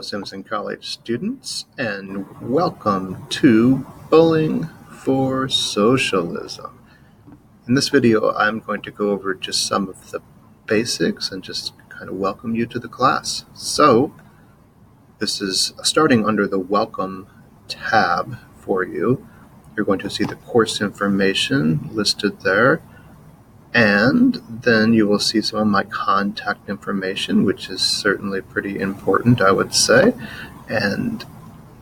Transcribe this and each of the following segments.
Simpson College students, and welcome to Bowling for Socialism. In this video, I'm going to go over just some of the basics and just kind of welcome you to the class. So, this is starting under the Welcome tab for you. You're going to see the course information listed there. And then you will see some of my contact information, which is certainly pretty important, I would say. And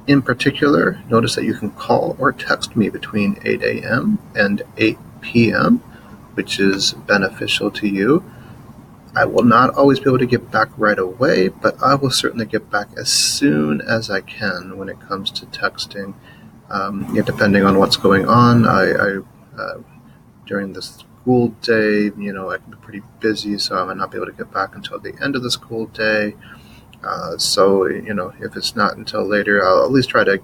in particular, notice that you can call or text me between 8 a.m. and 8 p.m., which is beneficial to you. I will not always be able to get back right away, but I will certainly get back as soon as I can when it comes to texting. Depending on what's going on, during this school day, I can be pretty busy, so I might not be able to get back until the end of the school day. So if it's not until later, I'll at least try to,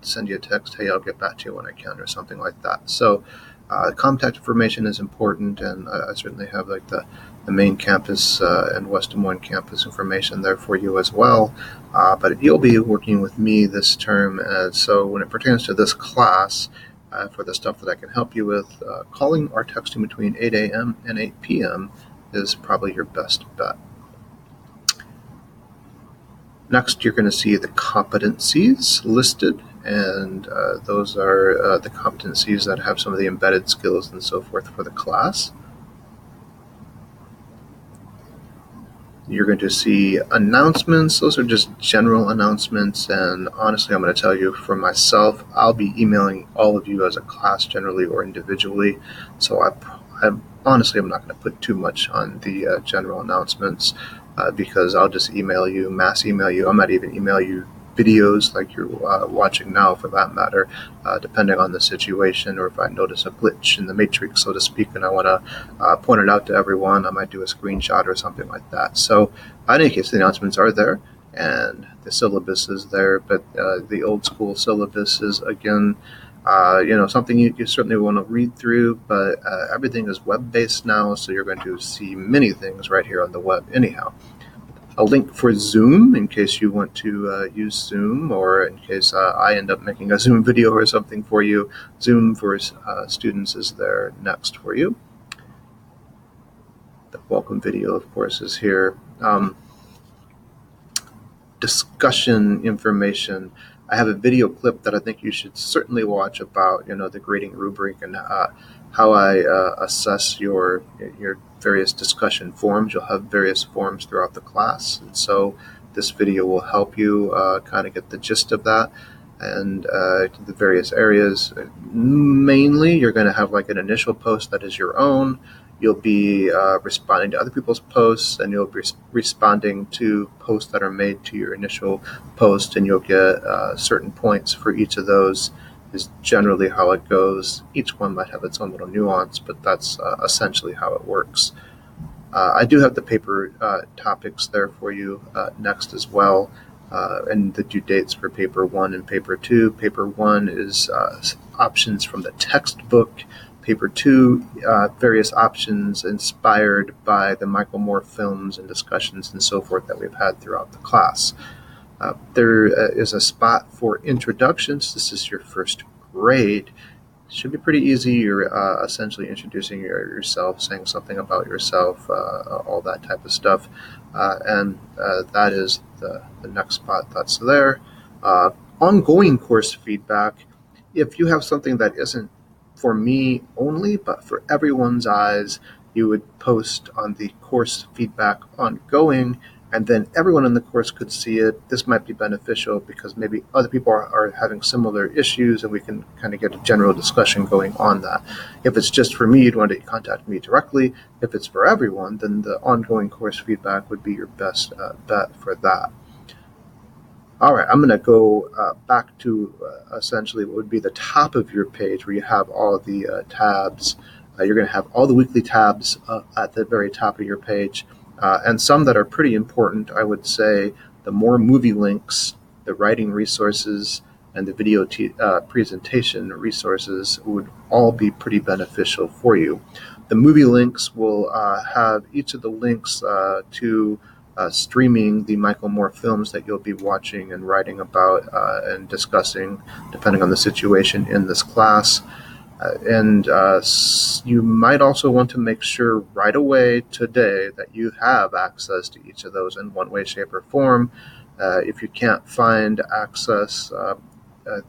send you a text, hey, I'll get back to you when I can, or something like that. So contact information is important, and I certainly have like the main campus and West Des Moines campus information there for you as well. But you'll be working with me this term, so when it pertains to this class, for the stuff that I can help you with, calling or texting between 8 a.m. and 8 p.m. is probably your best bet. Next, you're going to see the competencies listed, and those are the competencies that have some of the embedded skills and so forth for the class. You're going to see announcements. Those are just general announcements, and honestly, I'm going to tell you for myself, I'll be emailing all of you as a class generally or individually, so I'm not going to put too much on the general announcements because I'll just mass email you. I might even email you videos like you're watching now, for that matter, depending on the situation, or if I notice a glitch in the matrix, so to speak, and I want to point it out to everyone, I might do a screenshot or something like that. So in any case, the announcements are there, and the syllabus is there, but the old school syllabus is, again, something you certainly want to read through, but everything is web-based now, so you're going to see many things right here on the web anyhow. A link for Zoom in case you want to use Zoom, or in case I end up making a Zoom video or something for you. Zoom for students is there next for you. The welcome video, of course, is here. Discussion information. I have a video clip that I think you should certainly watch about, the grading rubric and how I assess your various discussion forms. You'll have various forms throughout the class, and so this video will help you kind of get the gist of that and the various areas. Mainly, you're going to have like an initial post that is your own. You'll be responding to other people's posts, and you'll be responding to posts that are made to your initial post, and you'll get certain points for each of those is generally how it goes. Each one might have its own little nuance, but that's essentially how it works. I do have the paper topics there for you next as well, and the due dates for paper 1 and paper 2. Paper 1 is options from the textbook. Paper 2, various options inspired by the Michael Moore films and discussions and so forth that we've had throughout the class. There is a spot for introductions. This is your first grade. It should be pretty easy. You're essentially introducing yourself, saying something about yourself, all that type of stuff. And that is the next spot that's there. Ongoing course feedback. If you have something that isn't for me only, but for everyone's eyes, you would post on the course feedback ongoing, and then everyone in the course could see it. This might be beneficial because maybe other people are having similar issues, and we can kind of get a general discussion going on that. If it's just for me, you'd want to contact me directly. If it's for everyone, then the ongoing course feedback would be your best bet for that. All right, I'm going to go back to essentially what would be the top of your page, where you have all the tabs. You're going to have all the weekly tabs at the very top of your page, and some that are pretty important. I would say the more movie links, the writing resources, and the video presentation resources would all be pretty beneficial for you. The movie links will have each of the links to streaming the Michael Moore films that you'll be watching and writing about and discussing, depending on the situation in this class. And you might also want to make sure right away today that you have access to each of those in one way, shape, or form. If you can't find access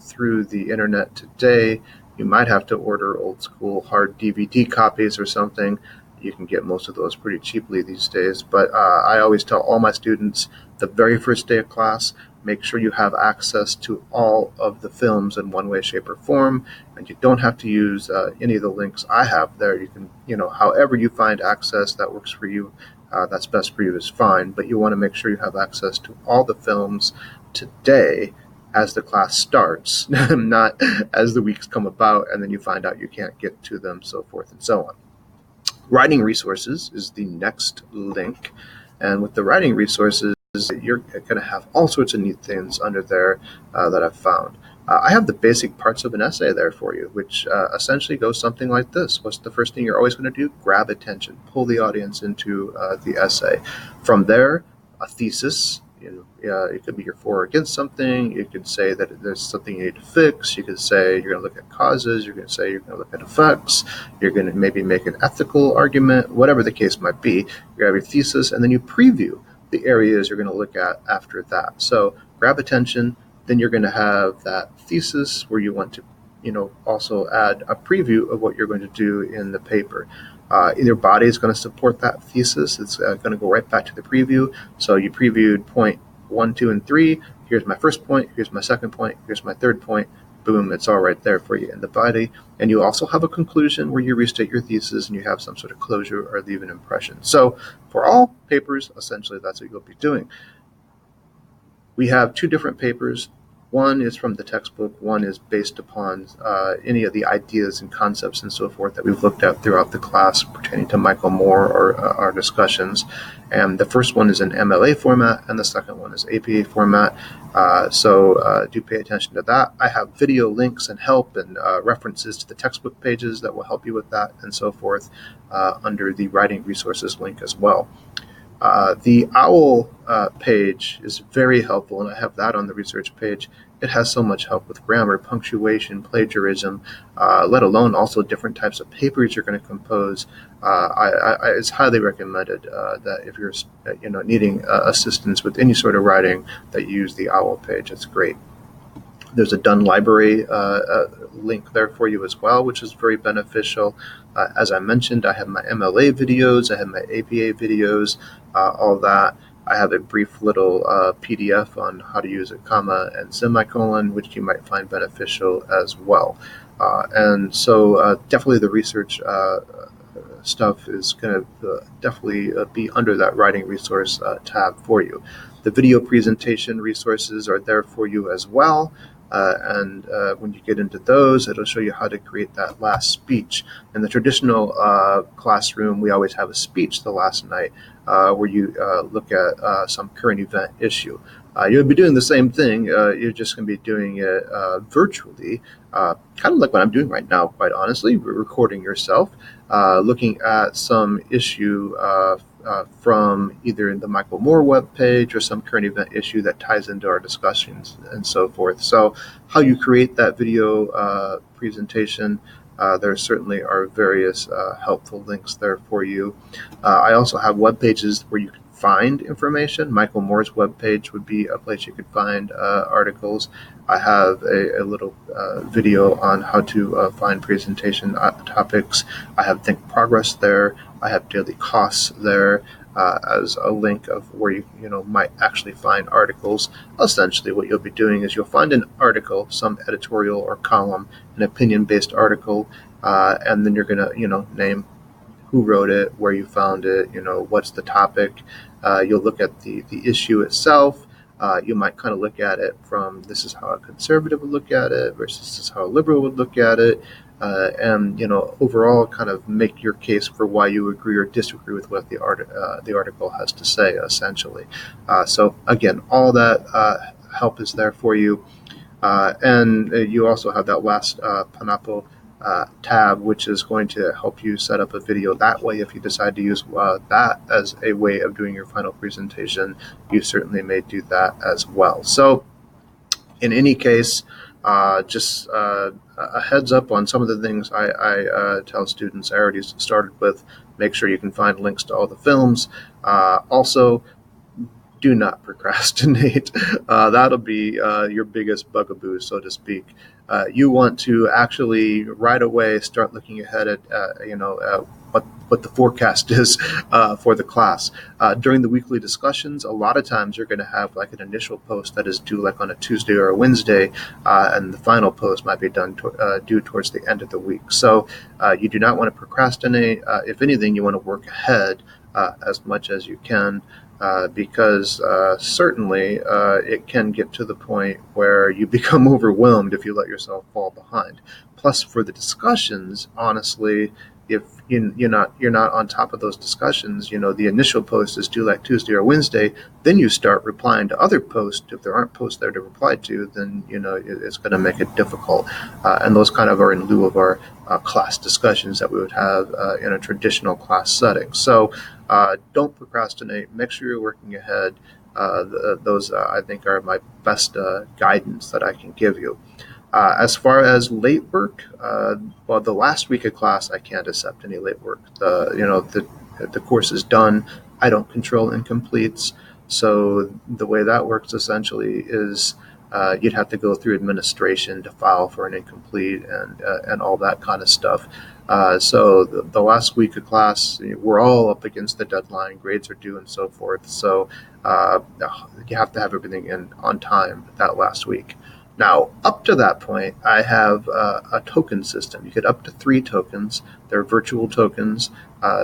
through the internet today, you might have to order old school hard DVD copies or something. You can get most of those pretty cheaply these days. But I always tell all my students the very first day of class, make sure you have access to all of the films in one way, shape, or form. And you don't have to use any of the links I have there. You can, however you find access that works for you, that's best for you is fine. But you want to make sure you have access to all the films today as the class starts, not as the weeks come about and then you find out you can't get to them, so forth and so on. Writing resources is the next link. And with the writing resources, you're going to have all sorts of neat things under there that I've found. I have the basic parts of an essay there for you, which essentially goes something like this. What's the first thing you're always going to do? Grab attention, pull the audience into the essay. From there, a thesis. It could be your for or against something. You could say that there's something you need to fix. You could say you're going to look at causes. You're going to say you're going to look at effects. You're going to maybe make an ethical argument, whatever the case might be. You have your thesis, and then you preview the areas you're going to look at after that. So grab attention. Then you're going to have that thesis where you want to, also add a preview of what you're going to do in the paper. Either body is going to support that thesis. It's going to go right back to the preview. So you previewed point 1, 2, and 3. Here's my first point. Here's my second point. Here's my third point. Boom, it's all right there for you in the body. And you also have a conclusion where you restate your thesis and you have some sort of closure or leave an impression. So for all papers, essentially, that's what you'll be doing. We have two different papers. One is from the textbook. One is based upon any of the ideas and concepts and so forth that we've looked at throughout the class pertaining to Michael Moore or our discussions. And the first one is in MLA format, and the second one is APA format. So do pay attention to that. I have video links and help and references to the textbook pages that will help you with that and so forth under the writing resources link as well. The OWL page is very helpful, and I have that on the research page. It has so much help with grammar, punctuation, plagiarism, let alone also different types of papers you're going to compose. It's highly recommended that if you're needing assistance with any sort of writing, that you use the OWL page. It's great. There's a Done Library link there for you as well, which is very beneficial. As I mentioned, I have my MLA videos, I have my APA videos, all that. I have a brief little PDF on how to use a comma and semicolon, which you might find beneficial as well. And so definitely the research stuff is going to definitely be under that writing resource tab for you. The video presentation resources are there for you as well. And when you get into those, it'll show you how to create that last speech. In the traditional classroom, we always have a speech the last night where you look at some current event issue. You'll be doing the same thing. You're just going to be doing it virtually, kind of like what I'm doing right now, quite honestly, recording yourself, looking at some issue from either the Michael Moore webpage or some current event issue that ties into our discussions and so forth. So how you create that video presentation, there certainly are various helpful links there for you. I also have web pages where you can find information. Michael Moore's webpage would be a place you could find articles. I have a little video on how to find presentation topics. I have Think Progress there. I have Daily Costs there as a link of where you might actually find articles. Essentially, what you'll be doing is you'll find an article, some editorial or column, an opinion-based article, and then you're going to name who wrote it, where you found it, what's the topic. You'll look at the issue itself. You might kind of look at it from this is how a conservative would look at it versus this is how a liberal would look at it. And overall kind of make your case for why you agree or disagree with what the article has to say, essentially. So again, all that help is there for you. And you also have that last Panapo tab, which is going to help you set up a video that way. If you decide to use that as a way of doing your final presentation, you certainly may do that as well. So in any case, just a heads up on some of the things I tell students. I already started with make sure you can find links to all the films. Also, do not procrastinate. That'll be your biggest bugaboo, so to speak. You want to actually right away start looking ahead at what the forecast is for the class. During the weekly discussions, a lot of times you're going to have like an initial post that is due like on a Tuesday or a Wednesday, and the final post might be due towards the end of the week. So you do not want to procrastinate. If anything, you want to work ahead as much as you can. Because certainly it can get to the point where you become overwhelmed if you let yourself fall behind. Plus, for the discussions, honestly, if you're not on top of those discussions, the initial post is due like Tuesday or Wednesday, then you start replying to other posts. If there aren't posts there to reply to, then it's going to make it difficult. And those kind of are in lieu of our class discussions that we would have in a traditional class setting. So don't procrastinate. Make sure you're working ahead. Those I think are my best guidance that I can give you. As far as late work, well, the last week of class, I can't accept any late work. The course is done. I don't control incompletes. So the way that works essentially is you'd have to go through administration to file for an incomplete and all that kind of stuff. So the last week of class, we're all up against the deadline. Grades are due and so forth. So you have to have everything in on time that last week. Now, up to that point, I have a token system. You get up to 3 tokens. They're virtual tokens.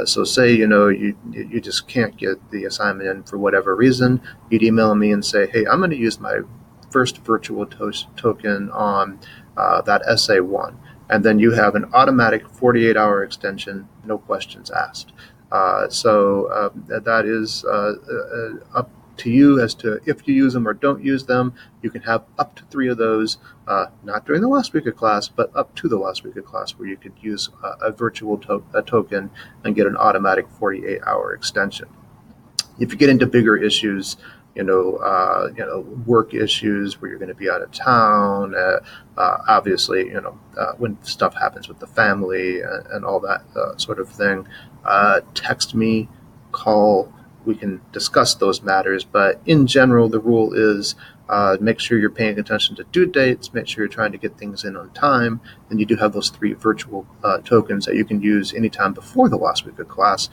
So say, you just can't get the assignment in for whatever reason, you'd email me and say, hey, I'm going to use my first virtual token on that essay 1. And then you have an automatic 48-hour extension, no questions asked. So that is up to you as to if you use them or don't use them. You can have up to 3 of those, not during the last week of class, but up to the last week of class, where you could use a virtual token and get an automatic 48-hour extension. If you get into bigger issues, work issues where you're going to be out of town, obviously, when stuff happens with the family and all that sort of thing, text me, call. We can discuss those matters, but in general, the rule is make sure you're paying attention to due dates, make sure you're trying to get things in on time, and you do have those 3 virtual tokens that you can use anytime before the last week of class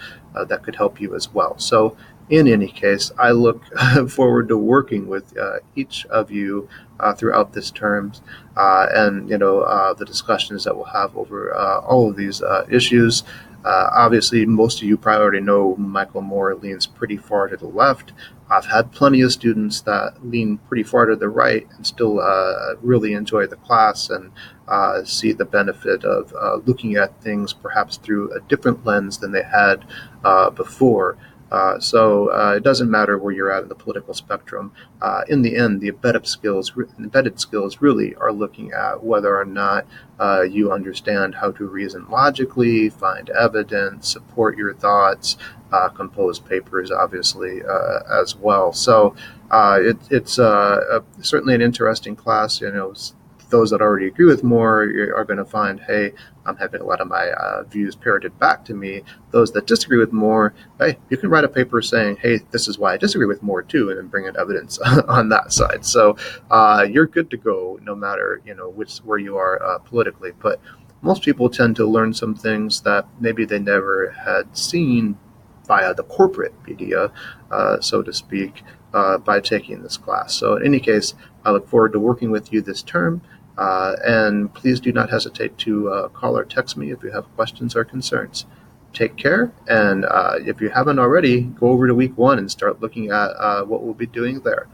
that could help you as well. So in any case, I look forward to working with each of you throughout this term, and the discussions that we'll have over all of these issues. Obviously, most of you probably already know Michael Moore leans pretty far to the left. I've had plenty of students that lean pretty far to the right and still really enjoy the class and see the benefit of looking at things perhaps through a different lens than they had before. So it doesn't matter where you're at in the political spectrum. In the end, the embedded skills really are looking at whether or not you understand how to reason logically, find evidence, support your thoughts, compose papers, obviously, as well. So it's certainly an interesting class. Those that already agree with Moore are going to find, hey, I'm having a lot of my views parroted back to me. Those that disagree with Moore, hey, you can write a paper saying, hey, this is why I disagree with Moore too, and then bring in evidence on that side. So you're good to go no matter where you are politically. But most people tend to learn some things that maybe they never had seen via the corporate media, so to speak, by taking this class. So in any case, I look forward to working with you this term. And please do not hesitate to call or text me if you have questions or concerns. Take care, and if you haven't already, go over to week 1 and start looking at what we'll be doing there.